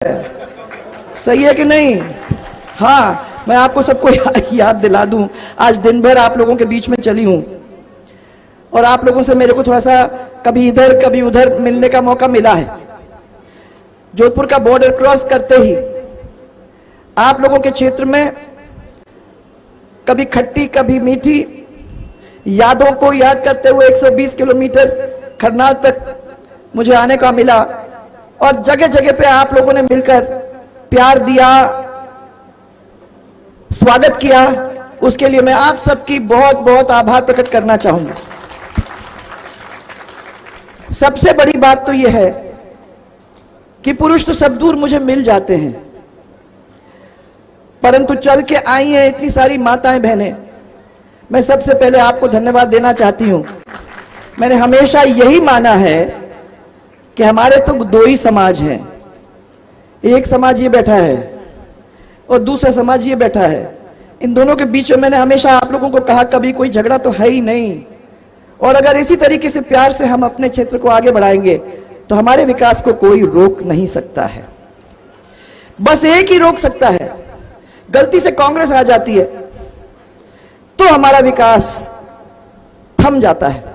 सही है कि नहीं? हाँ, मैं आपको सबको याद दिला दूं, आज दिन भर आप लोगों के बीच में चली हूं और आप लोगों से मेरे को थोड़ा सा कभी इधर कभी उधर मिलने का मौका मिला है। जोधपुर का बॉर्डर क्रॉस करते ही आप लोगों के क्षेत्र में कभी खट्टी कभी मीठी यादों को याद करते हुए 120 किलोमीटर खरनाल तक मुझे आने का मिला और जगह जगह पे आप लोगों ने मिलकर प्यार दिया, स्वागत किया। उसके लिए मैं आप सबकी बहुत बहुत आभार प्रकट करना चाहूंगा। सबसे बड़ी बात तो यह है कि पुरुष तो सब दूर मुझे मिल जाते हैं, परंतु चल के आई हैं इतनी सारी माताएं बहनें। मैं सबसे पहले आपको धन्यवाद देना चाहती हूं। मैंने हमेशा यही माना है कि हमारे तो दो ही समाज हैं, एक समाज ये बैठा है और दूसरा समाज ये बैठा है। इन दोनों के बीच में मैंने हमेशा आप लोगों को कहा कभी कोई झगड़ा तो है ही नहीं, और अगर इसी तरीके से प्यार से हम अपने क्षेत्र को आगे बढ़ाएंगे तो हमारे विकास को कोई रोक नहीं सकता है। बस एक ही रोक सकता है, गलती से कांग्रेस आ जाती है तो हमारा विकास थम जाता है।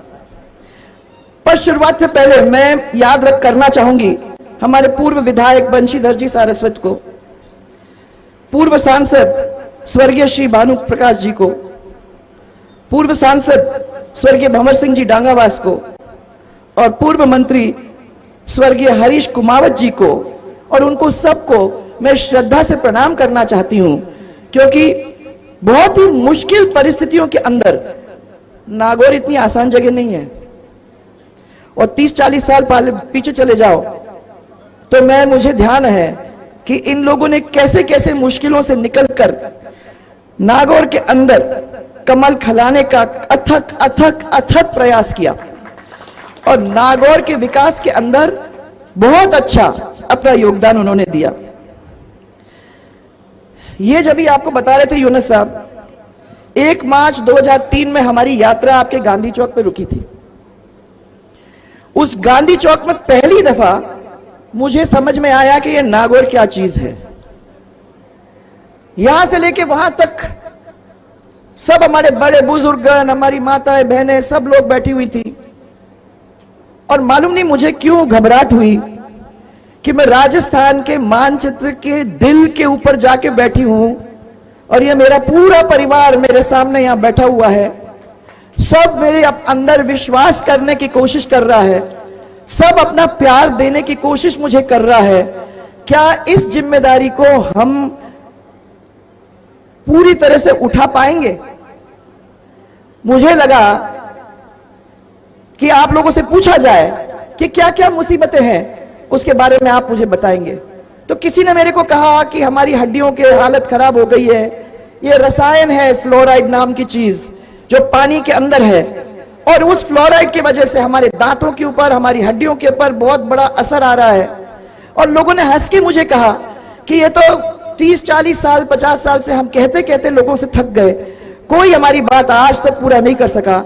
पर शुरुआत से पहले मैं याद रख करना चाहूंगी हमारे पूर्व विधायक बंशीधर जी सारस्वत को, पूर्व सांसद स्वर्गीय श्री भानु प्रकाश जी को, पूर्व सांसद स्वर्गीय भंवर सिंह जी डांगावास को और पूर्व मंत्री स्वर्गीय हरीश कुमावत जी को, और उनको सबको मैं श्रद्धा से प्रणाम करना चाहती हूं, क्योंकि बहुत ही मुश्किल परिस्थितियों के अंदर नागौर इतनी आसान जगह नहीं है। और 30-40 साल पीछे चले जाओ तो मुझे ध्यान है कि इन लोगों ने कैसे कैसे मुश्किलों से निकलकर नागौर के अंदर कमल खिलाने का अथक अथक अथक प्रयास किया और नागौर के विकास के अंदर बहुत अच्छा अपना योगदान उन्होंने दिया। ये जब भी आपको बता रहे थे यूनुस साहब, 1 मार्च 2003 में हमारी यात्रा आपके गांधी चौक पे रुकी थी। उस गांधी चौक में पहली दफा मुझे समझ में आया कि ये नागौर क्या चीज है। यहां से लेके वहां तक सब हमारे बड़े बुजुर्ग, हमारी माताएं बहनें, सब लोग बैठी हुई थी और मालूम नहीं मुझे क्यों घबराहट हुई कि मैं राजस्थान के मानचित्र के दिल के ऊपर जाके बैठी हूं और ये मेरा पूरा परिवार मेरे सामने यहां बैठा हुआ है। सब मेरे अंदर विश्वास करने की कोशिश कर रहा है, सब अपना प्यार देने की कोशिश मुझे कर रहा है। क्या इस जिम्मेदारी को हम पूरी तरह से उठा पाएंगे? मुझे लगा कि आप लोगों से पूछा जाए कि क्या क्या मुसीबतें हैं, उसके बारे में आप मुझे बताएंगे। तो किसी ने मेरे को कहा कि हमारी हड्डियों की हालत खराब हो गई है, ये रसायन है फ्लोराइड नाम की चीज जो पानी के अंदर है, और उस फ्लोराइड की वजह से हमारे दांतों के ऊपर, हमारी हड्डियों के ऊपर बहुत बड़ा असर आ रहा है। और लोगों ने हंस के मुझे कहा कि ये तो 30-40 साल 50 साल से हम कहते कहते लोगों से थक गए, कोई हमारी बात आज तक पूरा नहीं कर सका।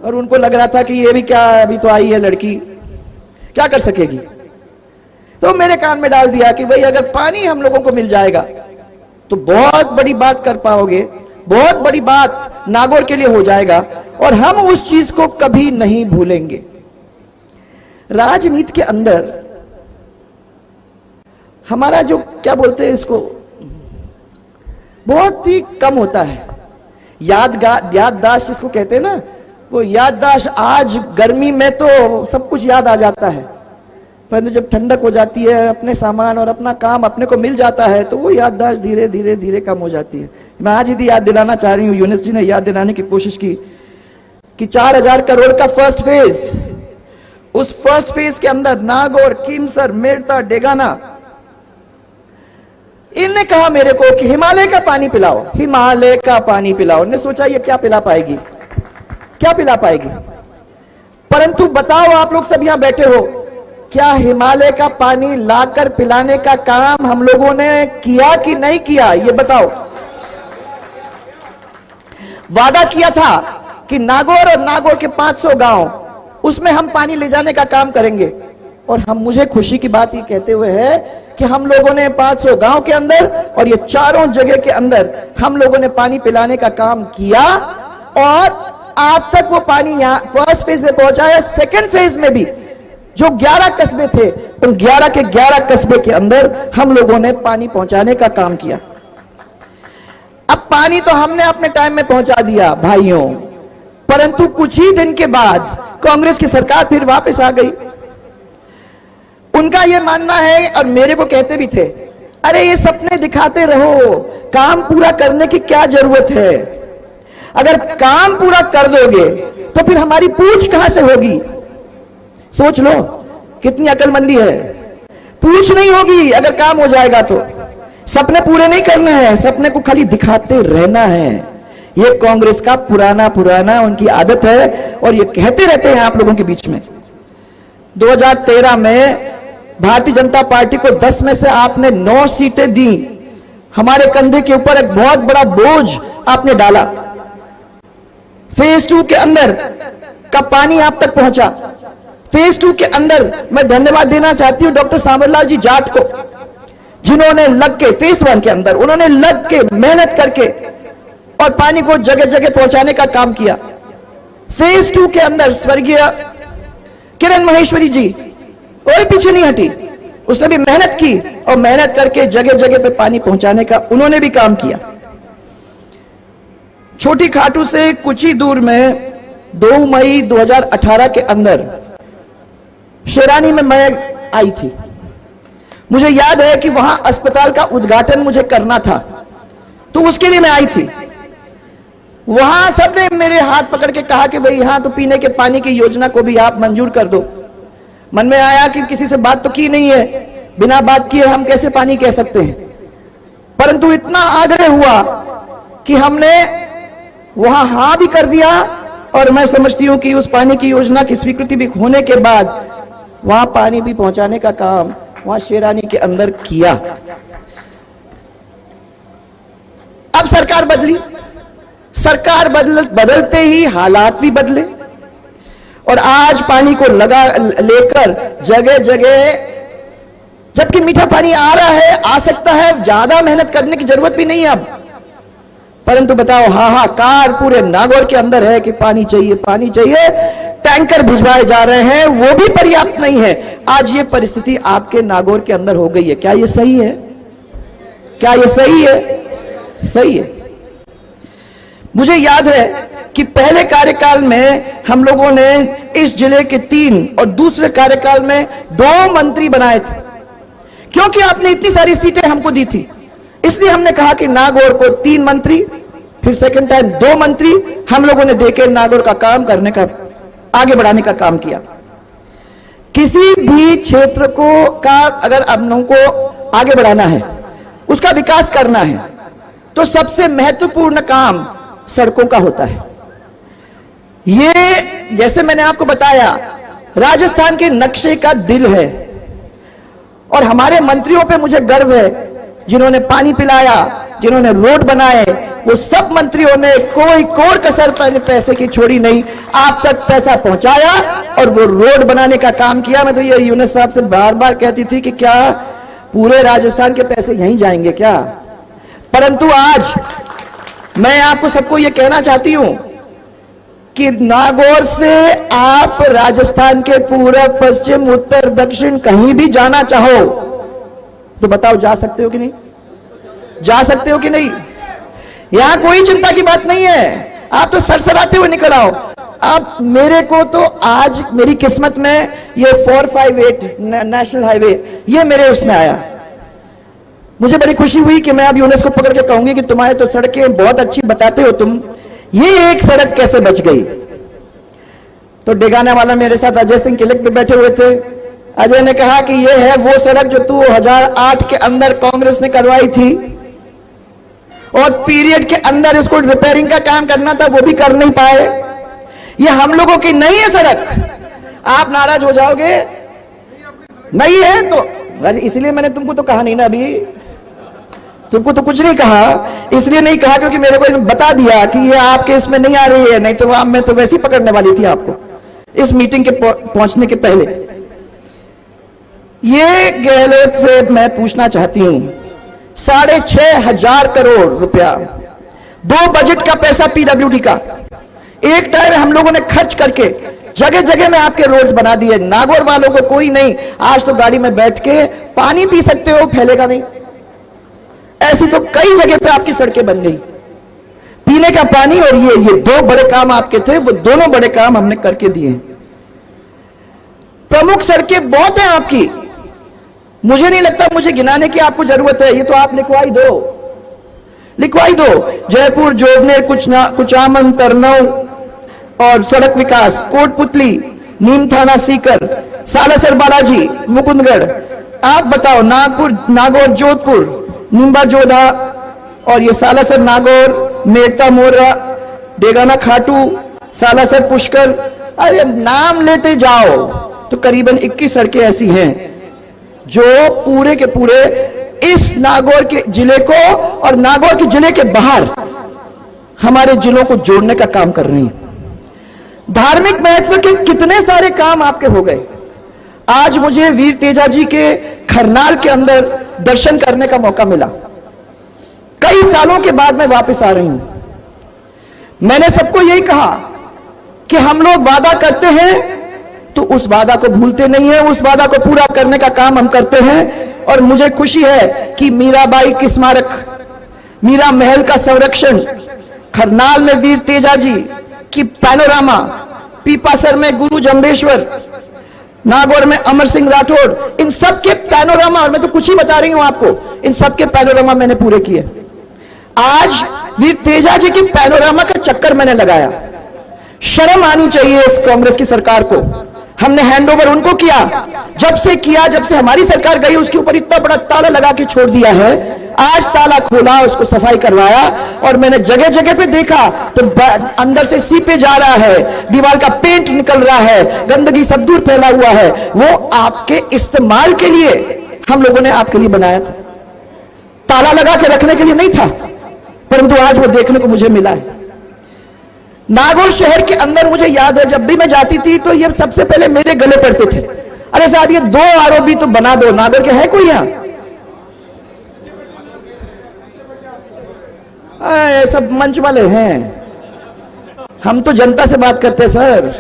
और उनको लग रहा था कि ये भी क्या, अभी तो आई है लड़की, क्या कर सकेगी। तो मेरे कान में डाल दिया कि भाई अगर पानी हम लोगों को मिल जाएगा तो बहुत बड़ी बात कर पाओगे, बहुत बड़ी बात नागौर के लिए हो जाएगा और हम उस चीज को कभी नहीं भूलेंगे। राजनीति के अंदर हमारा जो क्या बोलते हैं इसको, बहुत ही कम होता है। याददाश्त जिसको कहते हैं ना, वो याददाश्त आज गर्मी में तो सब कुछ याद आ जाता है, परंतु जब ठंडक हो जाती है, अपने सामान और अपना काम अपने को मिल जाता है, तो वो याददाश्त धीरे धीरे धीरे कम हो जाती है। मैं आज ही याद दिलाना चाह रही हूँ, यूनुस जी ने याद दिलाने की कोशिश की कि 4000 करोड़ का फर्स्ट फेज, उस फर्स्ट फेज के अंदर नागौर, कीमसर, मेड़ता, डेगाना, इनने कहा मेरे को कि हिमालय का पानी पिलाओ, हिमालय का पानी पिलाओ। ने सोचा ये क्या पिला पाएगी, क्या पिला पाएगी। परंतु बताओ आप लोग सब यहां बैठे हो, क्या हिमालय का पानी लाकर पिलाने का काम हम लोगों ने किया कि नहीं किया, ये बताओ। वादा किया था कि नागौर और नागौर के 500 गांव, उसमें हम पानी ले जाने का काम करेंगे। और हम मुझे खुशी की बात ये कहते हुए है कि हम लोगों ने 500 गांव के अंदर और ये चारों जगह के अंदर हम लोगों ने पानी पिलाने का काम किया और आप तक वो पानी यहां फर्स्ट फेज में पहुंचा है। सेकेंड फेज में भी जो 11 कस्बे थे उन 11 के 11 कस्बे के अंदर हम लोगों ने पानी पहुंचाने का काम किया। अब पानी तो हमने अपने टाइम में पहुंचा दिया भाइयों, परंतु कुछ ही दिन के बाद कांग्रेस की सरकार फिर वापस आ गई। उनका यह मानना है और मेरे को कहते भी थे, अरे ये सपने दिखाते रहो, काम पूरा करने की क्या जरूरत है? अगर काम पूरा कर दोगे तो फिर हमारी पूछ कहां से होगी? सोच लो कितनी अकलमंदी है। पूछ नहीं होगी अगर काम हो जाएगा तो। सपने पूरे नहीं करने हैं, सपने को खाली दिखाते रहना है। यह कांग्रेस का पुराना उनकी आदत है और ये कहते रहते हैं आप लोगों के बीच में। 2013 में भारतीय जनता पार्टी को 10 में से आपने 9 सीटें दी। हमारे कंधे के ऊपर एक बहुत बड़ा बोझ आपने डाला। फेज 2 के अंदर का पानी आप तक पहुंचा। फेज 2 के अंदर मैं धन्यवाद देना चाहती हूं डॉक्टर सांवरलाल जी जाट को, जिन्होंने लग के फेज 1 के अंदर उन्होंने लग के मेहनत करके और पानी को जगह जगह पहुंचाने का काम किया। फेज 2 के अंदर स्वर्गीय किरण महेश्वरी जी कोई पीछे नहीं हटी, उसने भी मेहनत की और मेहनत करके जगह जगह पे पानी पहुंचाने का उन्होंने भी काम किया। छोटी खाटू से कुछ ही दूर में 2 मई 2018 के अंदर शेरानी में मैं आई थी। मुझे याद है कि वहां अस्पताल का उद्घाटन मुझे करना था, तो उसके लिए मैं आई थी। वहां सबने मेरे हाथ पकड़ के कहा कि भाई यहां तो पीने के पानी की योजना को भी आप मंजूर कर दो। मन में आया कि किसी से बात तो की नहीं है, बिना बात किए हम कैसे पानी कह सकते हैं, परंतु इतना आग्रह हुआ कि हमने वहां हां भी कर दिया। और मैं समझती हूं कि उस पानी की योजना की स्वीकृति भी होने के बाद वहां पानी भी पहुंचाने का काम वहां शेरानी के अंदर किया। अब सरकार बदली, सरकार बदलते ही हालात भी बदले और आज पानी को लगा लेकर जगह जगह, जबकि मीठा पानी आ रहा है, आ सकता है, ज्यादा मेहनत करने की जरूरत भी नहीं है अब, परंतु बताओ हाहाकार पूरे नागौर के अंदर है कि पानी चाहिए पानी चाहिए। टैंकर भिजवाए जा रहे हैं, वो भी पर्याप्त नहीं है। आज ये परिस्थिति आपके नागौर के अंदर हो गई है। क्या ये सही है? क्या ये सही है? सही है। मुझे याद है कि पहले कार्यकाल में हम लोगों ने इस जिले के 3 और दूसरे कार्यकाल में 2 मंत्री बनाए थे, क्योंकि आपने इतनी सारी सीटें हमको दी थी। इसलिए हमने कहा कि नागौर को 3 मंत्री, फिर सेकंड टाइम 2 मंत्री हम लोगों ने देकर नागौर का काम करने का, आगे बढ़ाने का काम किया। किसी भी क्षेत्र का अगर हम लोगों को आगे बढ़ाना है, उसका विकास करना है, तो सबसे महत्वपूर्ण काम सड़कों का होता है। ये जैसे मैंने आपको बताया, राजस्थान के नक्शे का दिल है और हमारे मंत्रियों पे मुझे गर्व है, जिन्होंने पानी पिलाया, जिन्होंने रोड बनाए, वो सब मंत्रियों ने कोई कोर कसर पैसे की छोड़ी नहीं, आप तक पैसा पहुंचाया और वो रोड बनाने का काम किया। मैं तो ये यूनुस साहब से बार बार कहती थी कि क्या पूरे राजस्थान के पैसे यहीं जाएंगे क्या? परंतु आज मैं आपको सबको ये कहना चाहती हूं कि नागौर से आप राजस्थान के पूरब, पश्चिम, उत्तर, दक्षिण कहीं भी जाना चाहो तो बताओ, जा सकते हो कि नहीं? जा सकते हो कि नहीं? यहां कोई चिंता की बात नहीं है। आप तो सरसराते हुए निकल आओ। आप मेरे को तो आज मेरी किस्मत में ये 458 नेशनल हाईवे ये मेरे उसमें आया। मुझे बड़ी खुशी हुई कि मैं अब यूनुस को पकड़ के कहूंगी कि तुम्हारे तो सड़कें बहुत अच्छी बताते हो तुम, ये एक सड़क कैसे बच गई? तो डेगाना वाला मेरे साथ अजय सिंह किलक पे बैठे हुए थे। अजय ने कहा कि ये है वो सड़क जो 2008 के अंदर कांग्रेस ने करवाई थी और पीरियड के अंदर इसको रिपेयरिंग का काम करना था, वो भी कर नहीं पाए। ये हम लोगों की नहीं है सड़क। आप नाराज हो जाओगे, नहीं है तो इसलिए मैंने तुमको तो कहा नहीं ना, अभी तुमको तो कुछ नहीं कहा, इसलिए नहीं कहा क्योंकि मेरे को बता दिया कि ये आपके इसमें नहीं आ रही है, नहीं तो मैं तो वैसे ही पकड़ने वाली थी आपको इस मीटिंग के पहुंचने के पहले। ये गहलोत से मैं पूछना चाहती हूं, 6,500 करोड़ रुपया 2 बजट का पैसा पीडब्ल्यूडी का एक टाइम हम लोगों ने खर्च करके जगह जगह में आपके रोड्स बना दिए। नागौर वालों को कोई नहीं, आज तो गाड़ी में बैठ के पानी पी सकते हो, फैलेगा नहीं। ऐसी तो कई जगह पे आपकी सड़कें बन गई, पीने का पानी। और ये 2 बड़े काम आपके थे, वो दोनों बड़े काम हमने करके दिए। प्रमुख सड़कें बहुत हैं आपकी, मुझे नहीं लगता मुझे गिनाने की आपको जरूरत है, ये तो आप लिखवाई दो। जयपुर, जोबनेर, कुचामन, तरनौर और सड़क विकास, कोटपुतली, नीम थाना, सीकर, सालासर बालाजी, मुकुंदगढ़। आप बताओ, नागौर, जोधपुर, नींबा जोधा और ये सालासर नागौर, मेड़ता मोरा, डेगाना खाटू, सालासर पुष्कर। अरे नाम लेते जाओ तो करीबन 21 सड़कें ऐसी हैं जो पूरे के पूरे इस नागौर के जिले को और नागौर के जिले के बाहर हमारे जिलों को जोड़ने का काम कर रही हैं। धार्मिक महत्व के कितने सारे काम आपके हो गए। आज मुझे वीर तेजाजी के खरनाल के अंदर दर्शन करने का मौका मिला। कई सालों के बाद मैं वापस आ रही हूं। मैंने सबको यही कहा कि हम लोग वादा करते हैं तो उस वादा को भूलते नहीं है, उस वादा को पूरा करने का काम हम करते हैं। और मुझे खुशी है कि मीराबाई की स्मारक, मीरा महल का संरक्षण, खरनाल में वीर तेजाजी की पैनोरामा, पीपासर में गुरु जम्बेश्वर, नागौर में अमर सिंह राठौड़, इन सब के पैनोरामा, और मैं तो कुछ ही बता रही हूं आपको, इन सब के पैनोरामा मैंने पूरे किए। आज वीर तेजाजी की पैनोरामा का चक्कर मैंने लगाया। शर्म आनी चाहिए इस कांग्रेस की सरकार को। हमने हैंडओवर उनको किया, जब से हमारी सरकार गई उसके ऊपर इतना बड़ा ताला लगा के छोड़ दिया है। आज ताला खोला, उसको सफाई करवाया और मैंने जगह जगह पे देखा तो अंदर से सीपे जा रहा है, दीवार का पेंट निकल रहा है, गंदगी सब दूर फैला हुआ है। वो आपके इस्तेमाल के लिए हम लोगों ने आपके लिए बनाया था, ताला लगा के रखने के लिए नहीं था, परंतु आज वो देखने को मुझे मिला है। नागौर शहर के अंदर मुझे याद है, जब भी मैं जाती थी तो ये सबसे पहले मेरे गले पड़ते थे, अरे साहब ये 2 आरओबी तो बना दो। नागौर के है कोई यहां? ये सब मंच वाले हैं, हम तो जनता से बात करते हैं सर।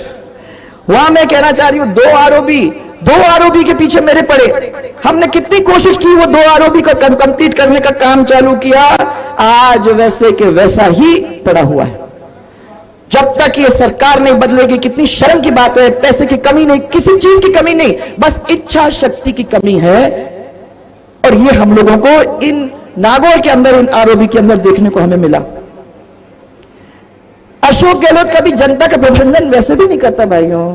वहां मैं कहना चाह रही हूं 2 आरओबी के पीछे मेरे पड़े। हमने कितनी कोशिश की वो 2 आरओबी को कंप्लीट करने का काम चालू किया, आज वैसे के वैसा ही पड़ा हुआ है। जब तक ये सरकार नहीं बदलेगी, कितनी शर्म की बात है। पैसे की कमी नहीं, किसी चीज की कमी नहीं, बस इच्छा शक्ति की कमी है। और ये हम लोगों को इन नागौर के अंदर, इन आरओबी के अंदर देखने को हमें मिला। अशोक गहलोत कभी जनता का प्रबंधन वैसे भी नहीं करता भाइयों।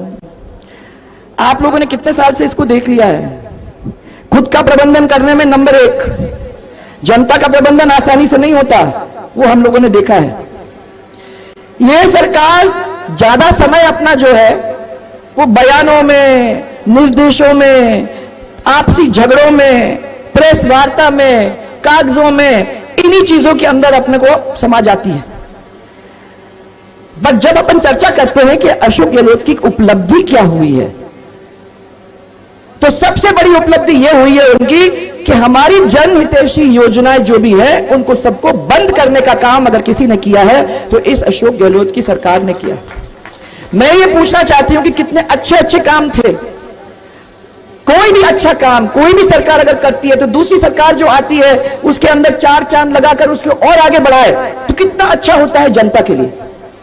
आप लोगों ने कितने साल से इसको देख लिया है। खुद का प्रबंधन करने में नंबर 1, जनता का प्रबंधन आसानी से नहीं होता, वो हम लोगों ने देखा है। ये सरकार ज्यादा समय अपना जो है वो बयानों में, निर्देशों में, आपसी झगड़ों में, प्रेस वार्ता में, कागजों में, इन्हीं चीजों के अंदर अपने को समा जाती है। बट जब अपन चर्चा करते हैं कि अशोक गहलोत की उपलब्धि क्या हुई है, तो सबसे बड़ी उपलब्धि यह हुई है उनकी कि हमारी जनहितैषी योजनाएं जो भी है उनको सबको बंद करने का काम अगर किसी ने किया है तो इस अशोक गहलोत की सरकार ने किया। मैं ये पूछना चाहती हूं कि कितने अच्छे काम थे। कोई भी अच्छा काम कोई भी सरकार अगर करती है तो दूसरी सरकार जो आती है उसके अंदर 4 चांद लगाकर उसको और आगे बढ़ाए तो कितना अच्छा होता है जनता के लिए।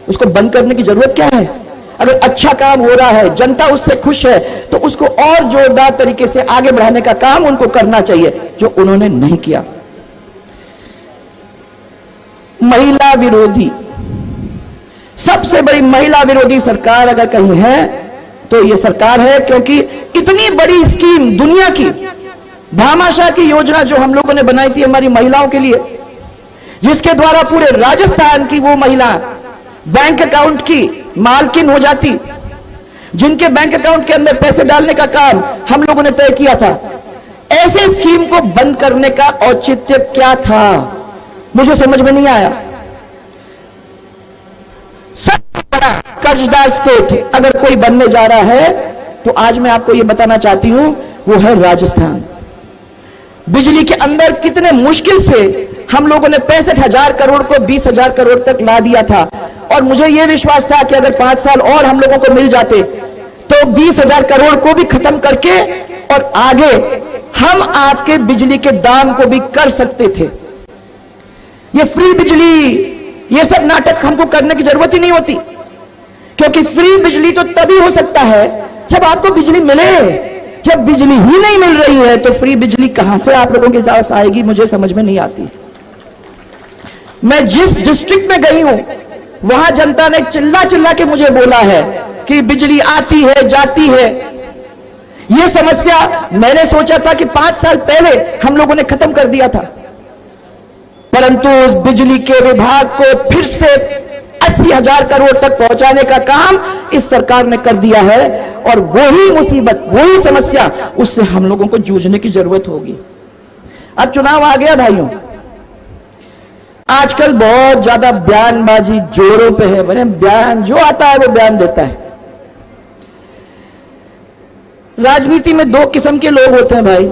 उसको बंद करने की जरूरत क्या है? अगर अच्छा काम हो रहा है, जनता उससे खुश है, तो उसको और जोरदार तरीके से आगे बढ़ाने का काम उनको करना चाहिए, जो उन्होंने नहीं किया। महिला विरोधी, सबसे बड़ी महिला विरोधी सरकार अगर कहीं है तो यह सरकार है, क्योंकि इतनी बड़ी स्कीम दुनिया की, भामाशाह की योजना जो हम लोगों ने बनाई थी हमारी महिलाओं के लिए, जिसके द्वारा पूरे राजस्थान की वो महिला बैंक अकाउंट की मालकिन हो जाती, जिनके बैंक अकाउंट के अंदर पैसे डालने का काम हम लोगों ने तय किया था। ऐसे स्कीम को बंद करने का औचित्य क्या था, मुझे समझ में नहीं आया। सबसे बड़ा कर्जदार स्टेट अगर कोई बनने जा रहा है तो आज मैं आपको यह बताना चाहती हूं, वो है राजस्थान। बिजली के अंदर कितने मुश्किल से हम लोगों ने 65,000 करोड़ को 20,000 करोड़ तक ला दिया था, और मुझे यह विश्वास था कि अगर 5 साल और हम लोगों को मिल जाते तो 20,000 करोड़ को भी खत्म करके और आगे हम आपके बिजली के दाम को भी कर सकते थे। ये फ्री बिजली, ये सब नाटक हमको करने की जरूरत ही नहीं होती, क्योंकि फ्री बिजली तो तभी हो सकता है जब आपको बिजली मिले। जब बिजली ही नहीं मिल रही है तो फ्री बिजली कहां से आप लोगों के पास आएगी, मुझे समझ में नहीं आती। मैं जिस डिस्ट्रिक्ट में गई हूं वहां जनता ने चिल्ला चिल्ला के मुझे बोला है कि बिजली आती है जाती है। यह समस्या मैंने सोचा था कि 5 साल पहले हम लोगों ने खत्म कर दिया था, परंतु उस बिजली के विभाग को फिर से 80,000 करोड़ तक पहुंचाने का काम इस सरकार ने कर दिया है, और वही मुसीबत, वही समस्या, उससे हम लोगों को जूझने की जरूरत होगी। अब चुनाव आ गया भाइयों, आजकल बहुत ज्यादा बयानबाजी जोरों पे है। मैंने बयान जो आता है वो बयान देता है। राजनीति में 2 किस्म के लोग होते हैं भाई,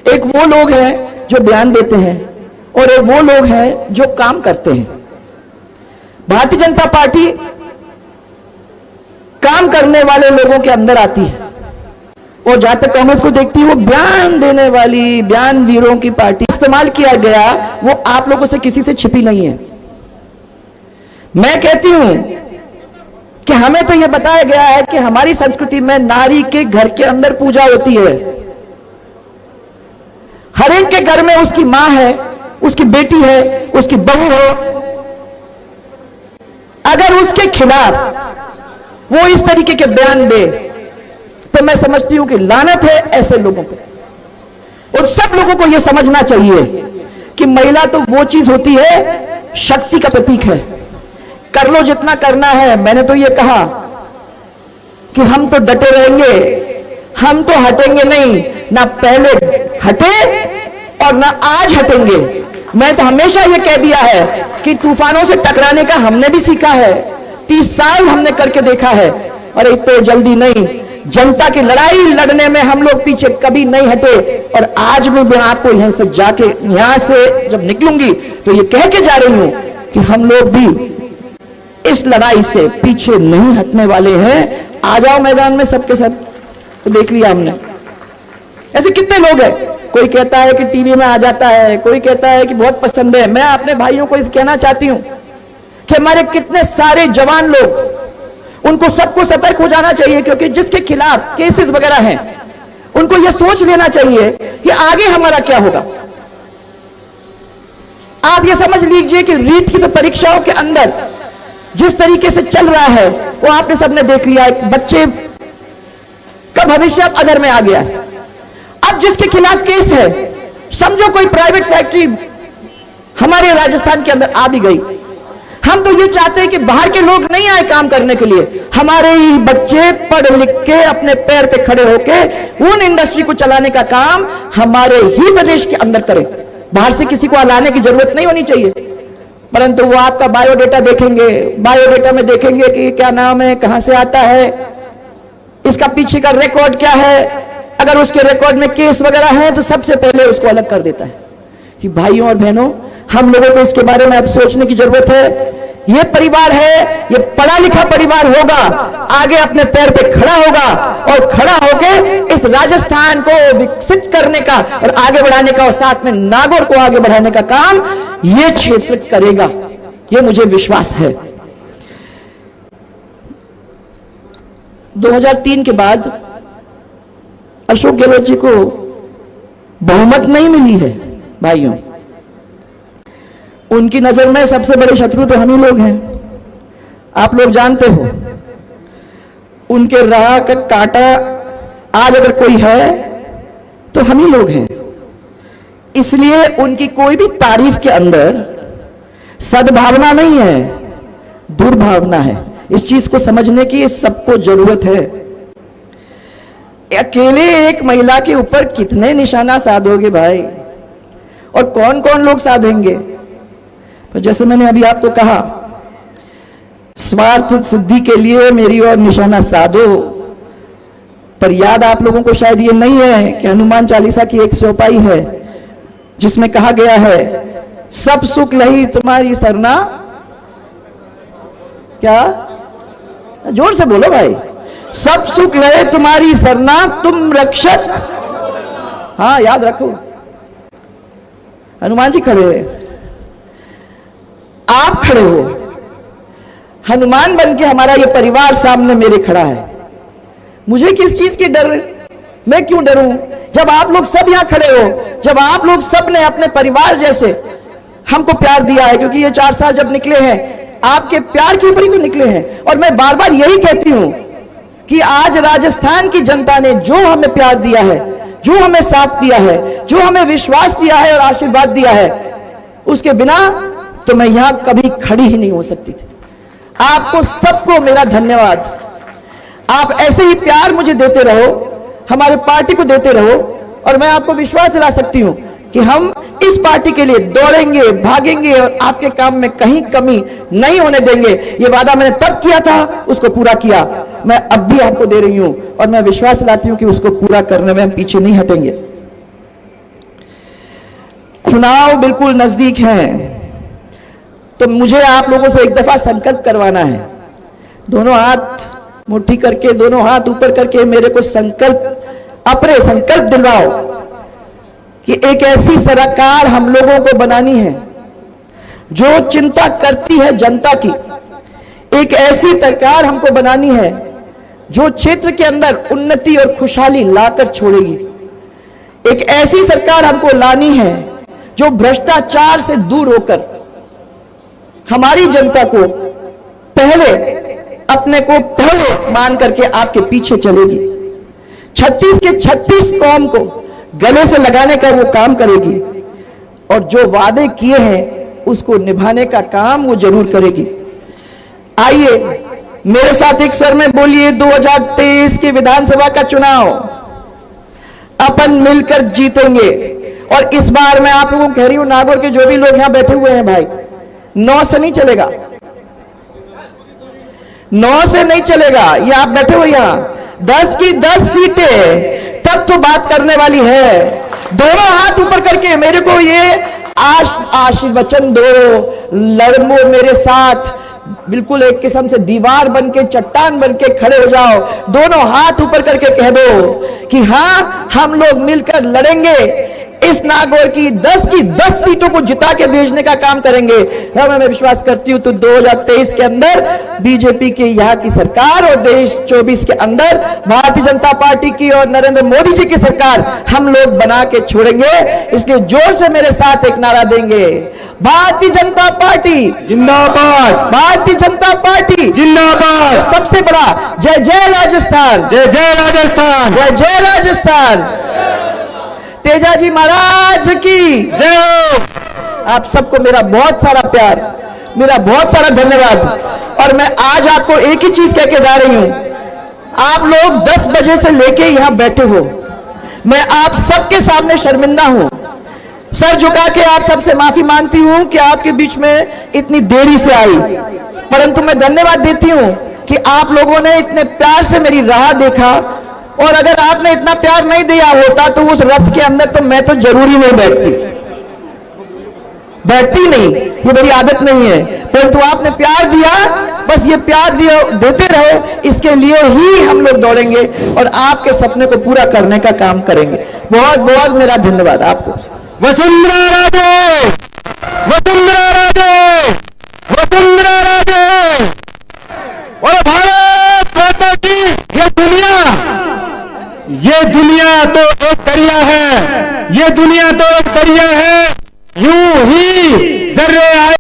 एक वो लोग हैं जो बयान देते हैं और एक वो लोग हैं जो काम करते हैं। भारतीय जनता पार्टी काम करने वाले लोगों के अंदर आती है, और जहां तक कांग्रेस को देखती है वो बयान देने वाली, बयान वीरों की पार्टी। इस्तेमाल किया गया वो आप लोगों से किसी से छिपी नहीं है। मैं कहती हूं कि हमें तो यह बताया गया है कि हमारी संस्कृति में नारी के घर के अंदर पूजा होती है। हर एक के घर में उसकी मां है, उसकी बेटी है, उसकी बहू है। अगर उसके खिलाफ वो इस तरीके के बयान दे तो मैं समझती हूं कि लानत है ऐसे लोगों पे। उन सब लोगों को यह समझना चाहिए कि महिला तो वो चीज होती है, शक्ति का प्रतीक है। कर लो जितना करना है। मैंने तो ये कहा कि हम तो डटे रहेंगे, हम तो हटेंगे नहीं, ना पहले हटे और ना आज हटेंगे। मैं तो हमेशा ये कह दिया है कि तूफानों से टकराने का हमने भी सीखा है, 30 साल हमने करके देखा है, और इतने जल्दी नहीं। जनता की लड़ाई लड़ने में हम लोग पीछे कभी नहीं हटे, और आज भी मैं आपको यहां से जाके, यहां से जब निकलूंगी तो ये कह के जा रही हूं कि हम लोग भी इस लड़ाई से पीछे नहीं हटने वाले हैं। आ जाओ मैदान में सबके सब, तो देख लिया हमने। ऐसे कितने लोग हैं, कोई कहता है कि टीवी में आ जाता है, कोई कहता है कि बहुत पसंद है। मैं अपने भाइयों को इस कहना चाहती हूं कि हमारे कितने सारे जवान लोग, उनको सबको सतर्क हो जाना चाहिए, क्योंकि जिसके खिलाफ केसेस वगैरह हैं उनको यह सोच लेना चाहिए कि आगे हमारा क्या होगा। आप यह समझ लीजिए कि रीट की तो परीक्षाओं के अंदर जिस तरीके से चल रहा है वो आपने सबने देख लिया। एक बच्चे का भविष्य अब अधर में आ गया है। अब जिसके खिलाफ केस है, समझो कोई प्राइवेट फैक्ट्री हमारे राजस्थान के अंदर आ भी गई। हम तो ये चाहते हैं कि बाहर के लोग नहीं आए काम करने के लिए, हमारे ही बच्चे पढ़ लिख के अपने पैर पे खड़े होके उन इंडस्ट्री को चलाने का काम हमारे ही प्रदेश के अंदर करें। बाहर से किसी को लाने की जरूरत नहीं होनी चाहिए, परंतु वो आपका बायोडेटा देखेंगे, बायोडेटा में देखेंगे कि क्या नाम है, कहां से आता है, इसका पीछे का रिकॉर्ड क्या है। अगर उसके रिकॉर्ड में केस वगैरह है तो सबसे पहले उसको अलग कर देता है। कि भाइयों और बहनों, हम लोगों को इसके बारे में अब सोचने की जरूरत है। ये परिवार है, ये पढ़ा लिखा परिवार होगा, आगे अपने पैर पे खड़ा होगा, और खड़ा होके इस राजस्थान को विकसित करने का और आगे बढ़ाने का, और साथ में नागौर को आगे बढ़ाने का काम ये क्षेत्र करेगा, ये मुझे विश्वास है। 2003 के बाद अशोक गहलोत जी को बहुमत नहीं मिली है भाइयों। उनकी नजर में सबसे बड़े शत्रु तो हम ही लोग हैं, आप लोग जानते हो। उनके राह का कांटा आज अगर कोई है तो हम ही लोग हैं। इसलिए उनकी कोई भी तारीफ के अंदर सद्भावना नहीं है, दुर्भावना है। इस चीज को समझने की सबको जरूरत है। अकेले एक महिला के ऊपर कितने निशाना साधोगे भाई, और कौन कौन लोग साधेंगे। तो जैसे मैंने अभी आपको कहा, स्वार्थ सिद्धि के लिए मेरी और निशाना साधो, पर याद आप लोगों को शायद ये नहीं है कि हनुमान चालीसा की एक चौपाई है जिसमें कहा गया है, सब सुख लही तुम्हारी सरना, क्या, जोर से बोलो भाई, सब सुख लहे तुम्हारी सरना, तुम रक्षक। हाँ याद रखो। हनुमान जी खड़े हैं, आप खड़े हो, हनुमान बन के हमारा ये परिवार सामने मेरे खड़ा है। मुझे किस चीज की डर, मैं क्यों डरूं जब आप लोग सब यहां खड़े हो, जब आप लोग सब ने अपने परिवार जैसे हमको प्यार दिया है, क्योंकि ये 4 साल जब निकले हैं आपके प्यार के ऊपर ही तो निकले हैं। और मैं बार बार यही कहती हूं कि आज राजस्थान की जनता ने जो हमें प्यार दिया है, जो हमें साथ दिया है, जो हमें विश्वास दिया है और आशीर्वाद दिया है, उसके बिना तो मैं यहां कभी खड़ी ही नहीं हो सकती थी। आपको सबको मेरा धन्यवाद। आप ऐसे ही प्यार मुझे देते रहो, हमारे पार्टी को देते रहो, और मैं आपको विश्वास दिला सकती हूं कि हम इस पार्टी के लिए दौड़ेंगे, भागेंगे और आपके काम में कहीं कमी नहीं होने देंगे। ये वादा मैंने तब किया था, उसको पूरा किया, मैं अब भी आपको दे रही हूं, और मैं विश्वास दिलाती हूं कि उसको पूरा करने में हम पीछे नहीं हटेंगे। चुनाव बिल्कुल नजदीक है, तो मुझे आप लोगों से एक दफा संकल्प करवाना है। दोनों हाथ मुट्ठी करके, दोनों हाथ ऊपर करके मेरे को अपने संकल्प दिलवाओ कि एक ऐसी सरकार हम लोगों को बनानी है जो चिंता करती है जनता की। एक ऐसी सरकार हमको बनानी है जो क्षेत्र के अंदर उन्नति और खुशहाली लाकर छोड़ेगी। एक ऐसी सरकार हमको लानी है जो भ्रष्टाचार से दूर होकर हमारी जनता को अपने को पहले मान करके आपके पीछे चलेगी। 36 के 36 कौम को गले से लगाने का वो काम करेगी, और जो वादे किए हैं उसको निभाने का काम वो जरूर करेगी। आइए मेरे साथ एक स्वर में बोलिए, 2023 के विधानसभा का चुनाव अपन मिलकर जीतेंगे। और इस बार मैं आप लोगों को कह रही हूं, नागौर के जो भी लोग यहां बैठे हुए हैं भाई, 9 से नहीं चलेगा, 9 से नहीं चलेगा। ये आप बैठे हो यहां, 10 की 10 सीटें तब तो बात करने वाली है। दोनों हाथ ऊपर करके मेरे को ये आशीर्वचन दो, लड़ो मेरे साथ, बिल्कुल एक किस्म से दीवार बन के, चट्टान बन के खड़े हो जाओ। दोनों हाथ ऊपर करके कह दो कि हां, हम लोग मिलकर लड़ेंगे, इस नागौर की 10 की 10 सीटों को जिता के भेजने का काम करेंगे। मैं विश्वास करती हूं तो 2023 के अंदर बीजेपी की यहां की सरकार और देश 24 के अंदर भारतीय जनता पार्टी की और नरेंद्र मोदी जी की सरकार हम लोग बना के छोड़ेंगे। इसलिए जोर से मेरे साथ एक नारा देंगे, भारतीय जनता पार्टी जिंदाबाद, भारतीय जनता पार्टी जिंदाबाद। सबसे बड़ा जय जय राजस्थान, जय जय राजस्थान, जय जय राजस्थान। तेजाजी महाराज की जय हो। आप सबको मेरा बहुत सारा प्यार, मेरा बहुत सारा धन्यवाद। और मैं आज आपको एक ही चीज कह के जा रही हूं, आप लोग 10 बजे से लेके यहां बैठे हो, मैं आप सबके सामने शर्मिंदा हूं। सर झुका के आप सबसे माफी मांगती हूं कि आपके बीच में इतनी देरी से आई, परंतु मैं धन्यवाद देती हूं कि आप लोगों ने इतने प्यार से मेरी राह देखा। और अगर आपने इतना प्यार नहीं दिया होता तो उस रथ के अंदर तो मैं तो जरूरी नहीं बैठती नहीं, ये मेरी आदत नहीं है, परंतु आपने प्यार दिया, बस ये प्यार देते रहो, इसके लिए ही हम लोग दौड़ेंगे और आपके सपने को पूरा करने का काम करेंगे। बहुत बहुत मेरा धन्यवाद आपको। वसुंधरा राजे, वसुंधरा राजे, वसुंधरा राजे, और भारत माता की ये दुनिया तो एक दरिया है, ये दुनिया तो एक दरिया है, यूं ही जर्रे आए